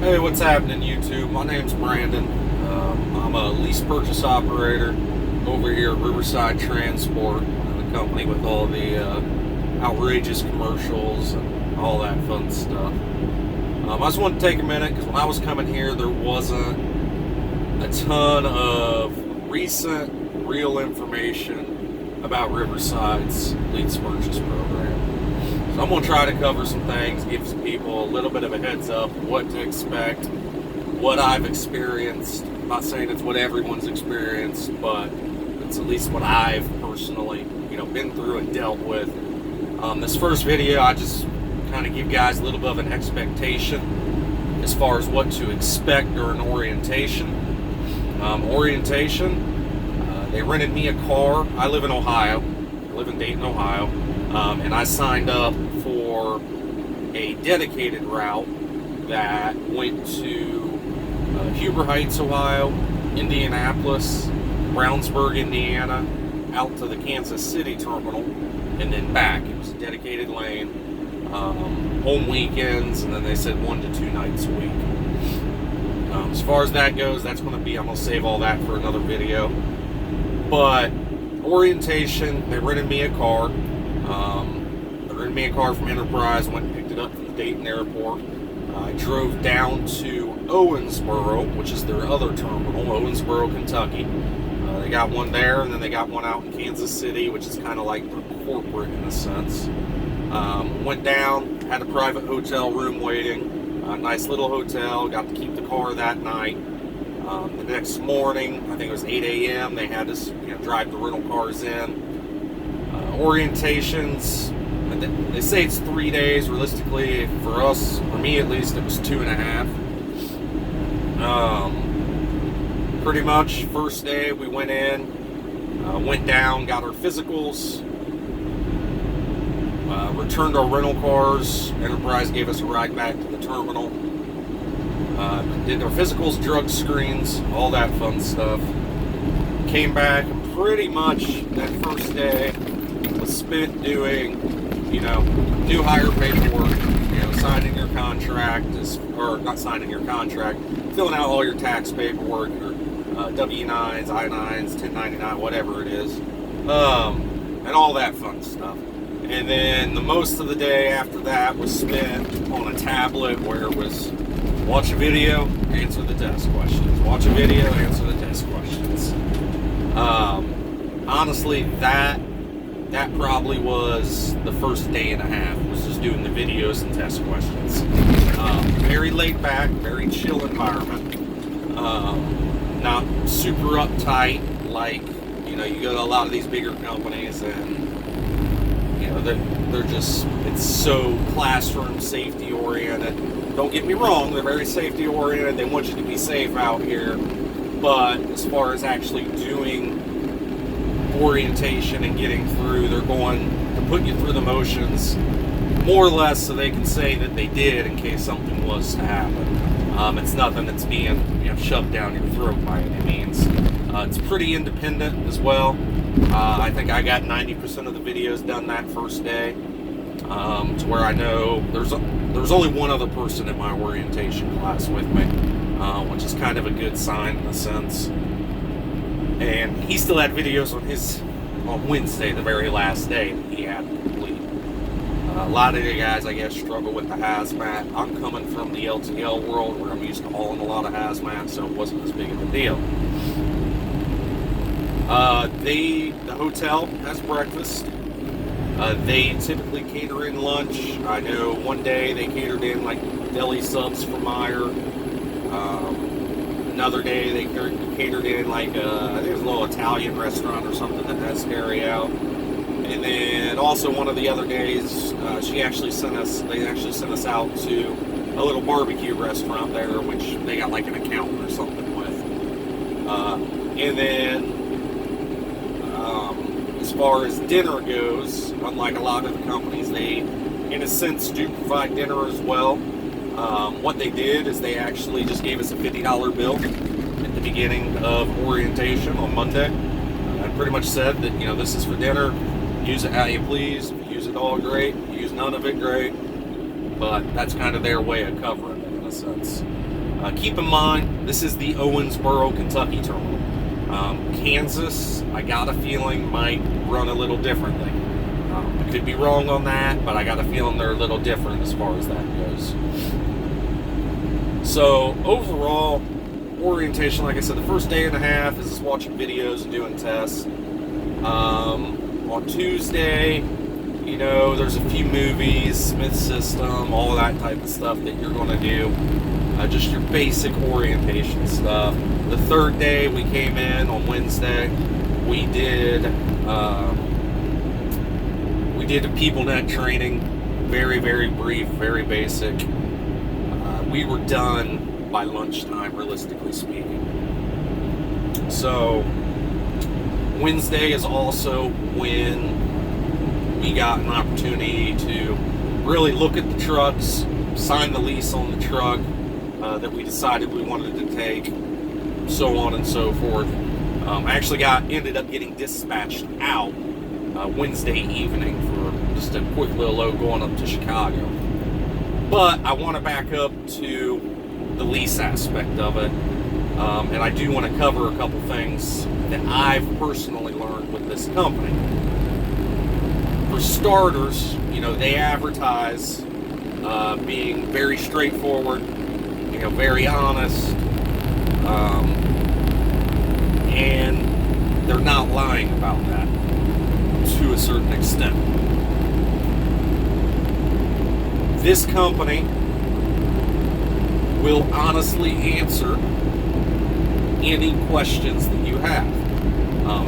Hey, what's happening, YouTube? My name's Brandon. I'm a lease purchase operator over here at Riverside Transport, the company with all the outrageous commercials and all that fun stuff. I just want to take a minute because when I was coming here, there wasn't a ton of recent, real information about Riverside's lease purchase program. So I'm going to try to cover some things, give some people a little bit of a heads up what to expect, what I've experienced. I'm not saying it's what everyone's experienced, but it's at least what I've personally, been through and dealt with. This first video, I just kind of give guys a little bit of an expectation as far as what to expect during orientation. They rented me a car. I live in Ohio. I live in Dayton, Ohio. And I signed up for a dedicated route that went to Huber Heights, Ohio, Indianapolis, Brownsburg, Indiana, out to the Kansas City terminal, and then back. It was a dedicated lane, home weekends, and then they said 1 to 2 nights a week. As far as that goes, that's going to be, I'm going to save all that for another video. But orientation, they rented me a car. They rented me a car from Enterprise, went and picked it up from the Dayton airport. I drove down to Owensboro, which is their other terminal, Owensboro, Kentucky. They got one there, and then they got one out in Kansas City, which is kind of like their corporate in a sense. Went down, had a private hotel room waiting, a nice little hotel, got to keep the car that night. The next morning, I think it was 8 a.m., they had us drive the rental cars in. Orientations, they say it's 3 days. Realistically, for us, for me at least, it was 2.5. Pretty much, first day we went in, went down, got our physicals, returned our rental cars. Enterprise gave us a ride back to the terminal. Did our physicals, drug screens, all that fun stuff. Came back, pretty much that first day was spent doing, new hire paperwork, signing your contract, or not signing your contract, filling out all your tax paperwork, your W-9s, I-9s, 1099, whatever it is, and all that fun stuff. And then the most of the day after that was spent on a tablet where it was watch a video, answer the test questions. Watch a video, answer the test questions. Honestly, that probably was the first day and a half, was just doing the videos and test questions. Very laid back, very chill environment. Not super uptight like, you go to a lot of these bigger companies and, they're just, it's so classroom safety oriented. Don't get me wrong, they're very safety oriented. They want you to be safe out here. But as far as actually doing orientation and getting through, they're going to put you through the motions more or less so they can say that they did in case something was to happen. It's nothing that's being shoved down your throat by any means. It's pretty independent as well. I think I got 90% of the videos done that first day, to where I know there's only one other person in my orientation class with me, which is kind of a good sign in a sense. And he still had videos on Wednesday, the very last day that he had to complete. A lot of you guys, I guess, struggle with the hazmat. I'm coming from the LTL world where I'm used to hauling a lot of hazmat, so it wasn't as big of a deal. The hotel has breakfast. They typically cater in lunch. I know one day they catered in like deli subs for Meyer. Another day they catered in like I think it was a little Italian restaurant or something that has carry out. And then also one of the other days, they actually sent us out to a little barbecue restaurant there, which they got like an accountant or something with. And then as far as dinner goes, unlike a lot of the companies, they in a sense do provide dinner as well. What they did is they actually just gave us a $50 bill at the beginning of orientation on Monday. And pretty much said that, this is for dinner. Use it how you please. If you use it all, great. If you use none of it, great. But that's kind of their way of covering it in a sense. Keep in mind, this is the Owensboro, Kentucky terminal. Kansas, I got a feeling, might run a little differently. I could be wrong on that, but I got a feeling they're a little different as far as that goes. So overall, orientation, like I said, the first day and a half is just watching videos and doing tests. On Tuesday, you know, there's a few movies, Smith System, all that type of stuff that you're going to do. Just your basic orientation stuff. The third day we came in on Wednesday, we did a PeopleNet training, very, very brief, very basic. We were done by lunchtime, realistically speaking. So Wednesday is also when we got an opportunity to really look at the trucks, sign the lease on the truck that we decided we wanted to take, so on and so forth. I actually ended up getting dispatched out Wednesday evening for just a quick little load going up to Chicago. But I want to back up to the lease aspect of it, and I do want to cover a couple things that I've personally learned with this company. For starters, you know, they advertise being very straightforward, you know, very honest, and they're not lying about that to a certain extent. This company will honestly answer any questions that you have.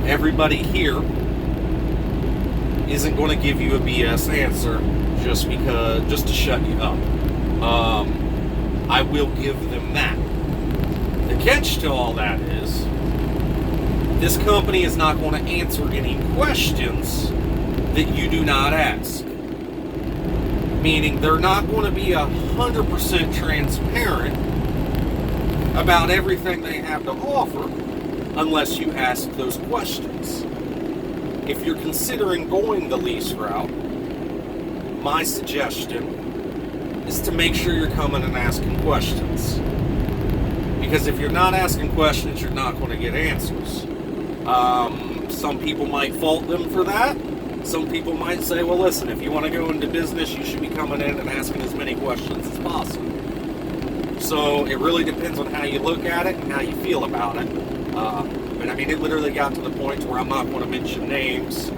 Everybody here isn't going to give you a BS answer just to shut you up. I will give them that. The catch to all that is, this company is not going to answer any questions that you do not ask. Meaning they're not going to be 100% transparent about everything they have to offer unless you ask those questions. If you're considering going the lease route, my suggestion is to make sure you're coming and asking questions. Because if you're not asking questions, you're not going to get answers. Some people might fault them for that. Some people might say, well, listen, if you want to go into business, you should be coming in and asking as many questions as possible. So it really depends on how you look at it and how you feel about it. And I mean, it literally got to the point where I'm not going to mention names,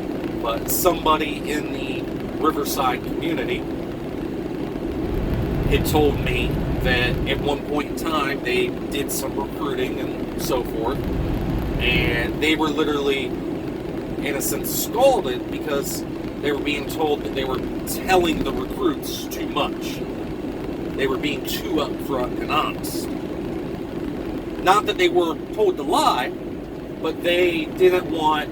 but somebody in the Riverside community had told me that at one point in time they did some recruiting and so forth, and they were literally, in a sense, scalded because they were being told that they were telling the recruits too much. They were being too upfront and honest. Not that they were told to lie, but they didn't want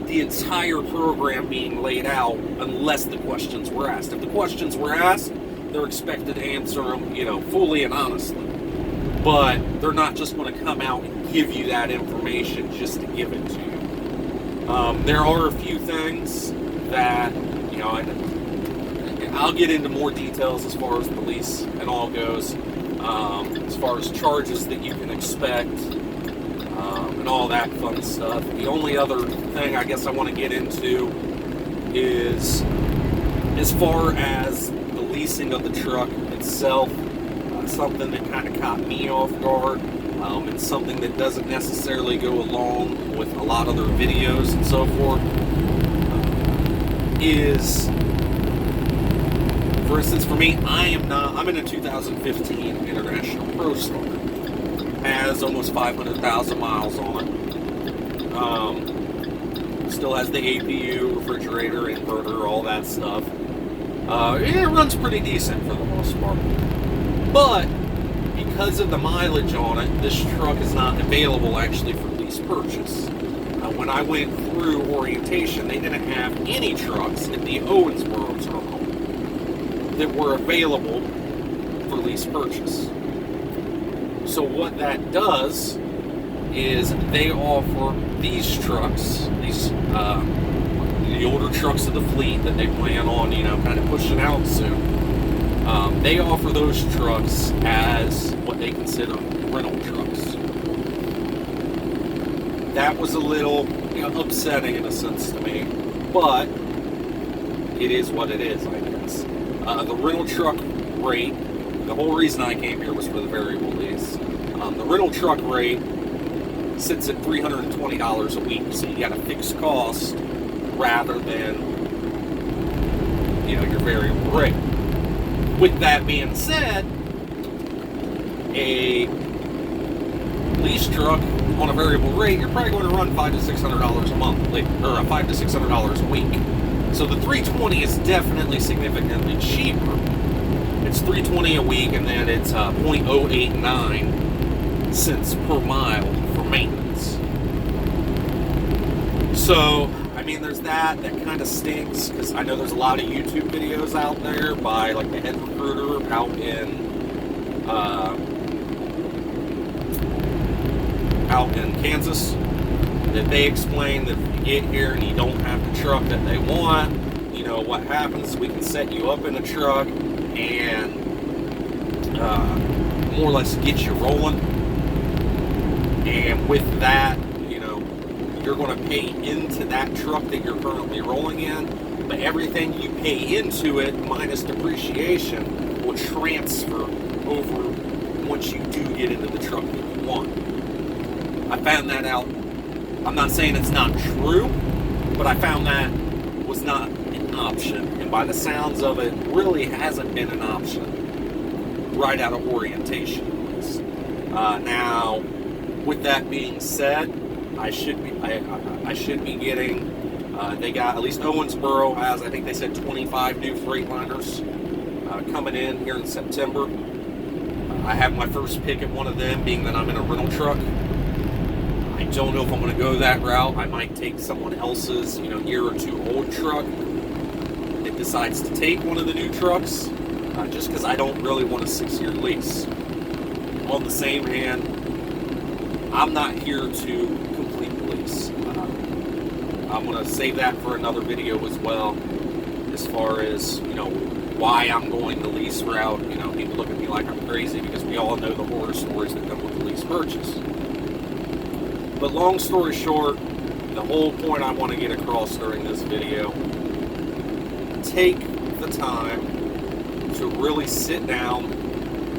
the entire program being laid out unless the questions were asked. If the questions were asked, they're expected to answer them, you know, fully and honestly. But they're not just going to come out and give you that information just to give it to you. There are a few things that, you know, I'll get into more details as far as the lease and all goes, as far as charges that you can expect, and all that fun stuff. The only other thing I guess I want to get into is, as far as the leasing of the truck itself, something that kind of caught me off guard. It's something that doesn't necessarily go along with a lot of their videos and so forth. Is, for instance, for me, I'm in a 2015 International Pro Star. Has almost 500,000 miles on it. Still has the APU, refrigerator, inverter, all that stuff. It runs pretty decent for the most part. But because of the mileage on it, this truck is not available actually for lease purchase. When I went through orientation, they didn't have any trucks at the Owensboro terminal that were available for lease purchase. So what that does is they offer these trucks, the older trucks of the fleet that they plan on, you know, kind of pushing out soon. They offer those trucks as what they consider rental trucks. That was a little, upsetting in a sense to me, but it is what it is, I guess. The rental truck rate, the whole reason I came here was for the variable lease. The rental truck rate sits at $320 a week, so you got a fixed cost rather than, your variable rate. With that being said, a lease truck on a variable rate, you're probably going to run $500 to $600 a month, or $500 to $600 a week. So the $320 is definitely significantly cheaper. It's $320 a week, and then it's 0.089 cents per mile for maintenance. So, there's that kind of stinks, because I know there's a lot of YouTube videos out there by like the head recruiter out in Kansas, that they explain that if you get here and you don't have the truck that they want, what happens, we can set you up in a truck and more or less get you rolling. And with that, you're going to pay into that truck that you're currently rolling in, but everything you pay into it minus depreciation will transfer over once you do get into the truck that you want. I found that out. I'm not saying it's not true, but I found that was not an option, and by the sounds of it, really hasn't been an option right out of orientation. Now, with that being said, I should be getting, they got, at least Owensboro has, I think they said 25 new Freightliners coming in here in September. I have my first pick at one of them, being that I'm in a rental truck. I don't know if I'm going to go that route. I might take someone else's, year or two old truck that decides to take one of the new trucks, just because I don't really want a 6-year lease. On the same hand, I'm not here to complete the lease. I'm going to save that for another video as well, as far as, why I'm going the lease route. People look at me like I'm crazy, because we all know the horror stories that come with the lease purchase. But long story short, the whole point I want to get across during this video, take the time to really sit down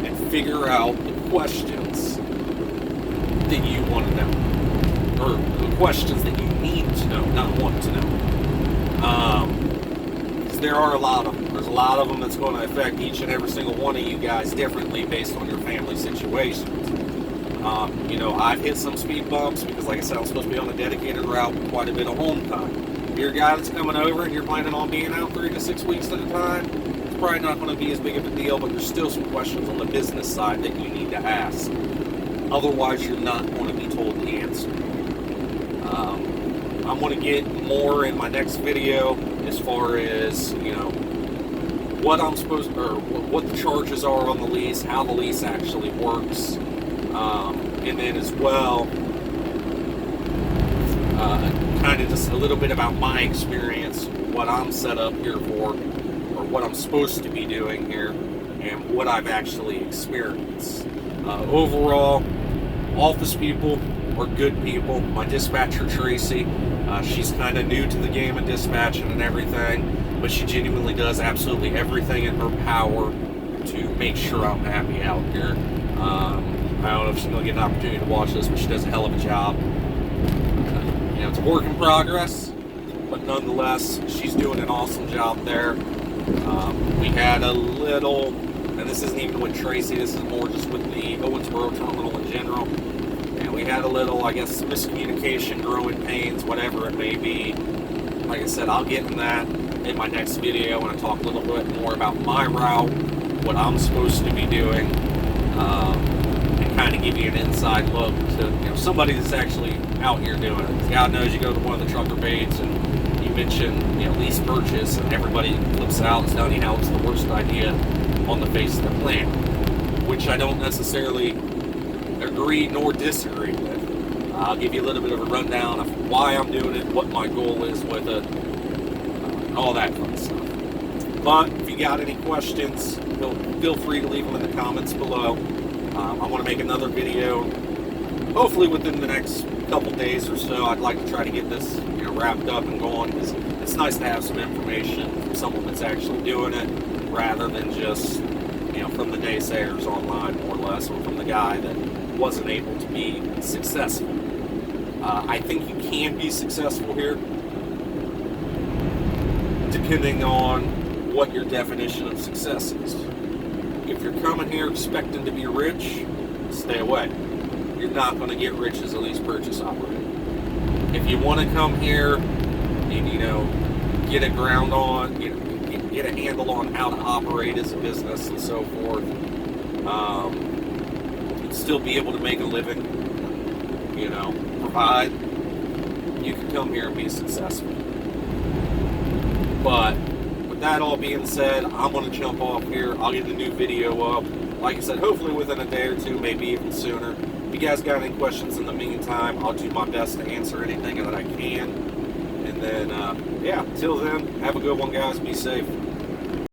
and figure out the questions that you want to know, or the questions that you need to know, not want to know. Because there are a lot of them. There's a lot of them that's going to affect each and every single one of you guys differently based on your family situations. I've hit some speed bumps because, like I said, I'm supposed to be on a dedicated route with quite a bit of home time. If you're a guy that's coming over and you're planning on being out 3 to 6 weeks at a time, it's probably not going to be as big of a deal, but there's still some questions on the business side that you need to ask. Otherwise, you're not going to be told the answer. I'm going to get more in my next video as far as, what I'm supposed to, or what the charges are on the lease, how the lease actually works, and then as well, kind of just a little bit about my experience, what I'm set up here for, or what I'm supposed to be doing here, and what I've actually experienced. Overall, office people are good people. My dispatcher, Tracy, she's kind of new to the game of dispatching and everything, but she genuinely does absolutely everything in her power to make sure I'm happy out here. I don't know if she's going to get an opportunity to watch this, but she does a hell of a job. It's a work in progress, but nonetheless, she's doing an awesome job there. We had a little, and this isn't even with Tracy, this is more just with the Owensboro terminal in general. And we had a little, I guess, miscommunication, growing pains, whatever it may be. Like I said, I'll get in that in my next video when I talk a little bit more about my route, what I'm supposed to be doing, and kind of give you an inside look to somebody that's actually out here doing it. God knows, you go to one of the trucker baits and you mention lease purchase, and everybody flips out and tells you how it's the worst idea on the face of the planet, which I don't necessarily agree nor disagree with. I'll give you a little bit of a rundown of why I'm doing it, what my goal is with it, all that fun stuff. But if you got any questions, feel free to leave them in the comments below. I want to make another video, hopefully within the next couple days or so. I'd like to try to get this wrapped up and going, because it's nice to have some information from someone that's actually doing it, rather than just from the naysayers online, more or less, or from the guy that wasn't able to be successful. I think you can be successful here, depending on what your definition of success is. If you're coming here expecting to be rich, stay away. You're not going to get rich as a lease purchase operator. If you want to come here and get a ground on, get a handle on how to operate as a business and so forth, still be able to make a living, provide, you can come here and be successful. But with that all being said, I'm going to jump off here. I'll get the new video up, like I said, hopefully within a day or two, maybe even sooner. If you guys got any questions in the meantime, I'll do my best to answer anything that I can. And then, till then, have a good one, guys. Be safe.